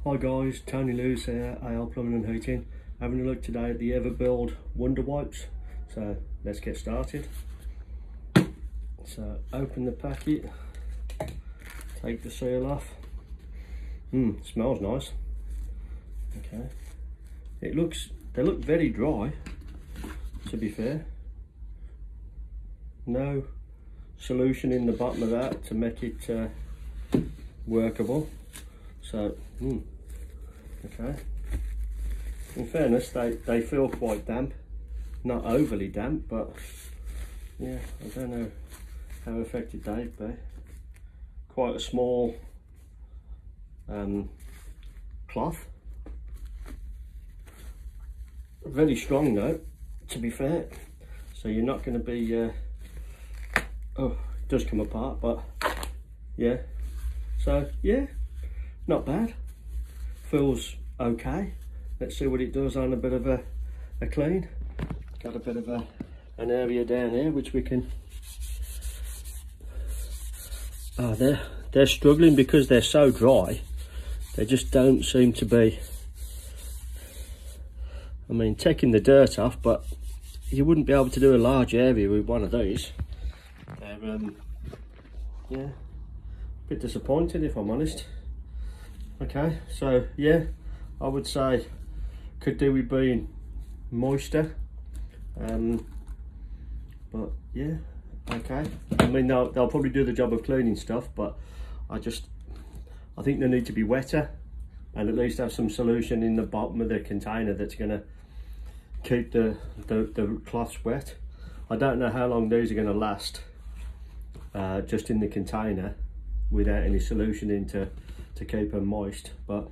Hi guys, Tony Lewis here, AL Plumbing and Heating. Having a look today at the Everbuild Wonder Wipes. So let's get started. So open the packet, take the seal off. Smells nice. Okay. They look very dry, to be fair. No solution in the bottom of that to make it workable. So, okay. In fairness, they feel quite damp. Not overly damp, but yeah, I don't know how affected they'd be. Quite a small cloth. Very strong though, to be fair. So you're not going to be, oh, it does come apart, but yeah. So yeah, not bad. Feels okay. Let's see what it does on a bit of a clean. Got a bit of an area down here which we can. Oh, they're struggling because they're so dry. They just don't seem to be. I mean, taking the dirt off, but you wouldn't be able to do a large area with one of these. They're yeah, a bit disappointed if I'm honest. Okay, so yeah, I would say could do with being moister, but yeah, okay. I mean, they'll probably do the job of cleaning stuff, but I think they need to be wetter and at least have some solution in the bottom of the container that's going to keep the cloths wet. I don't know how long these are going to last just in the container without any solution in to keep them moist, but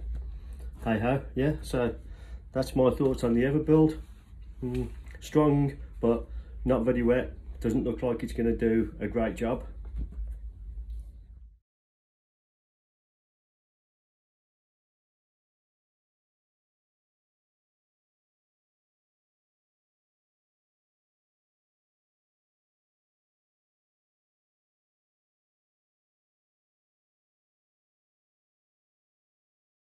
hey ho. Yeah, so that's my thoughts on the Everbuild. Strong but not very wet. Doesn't look like it's going to do a great job.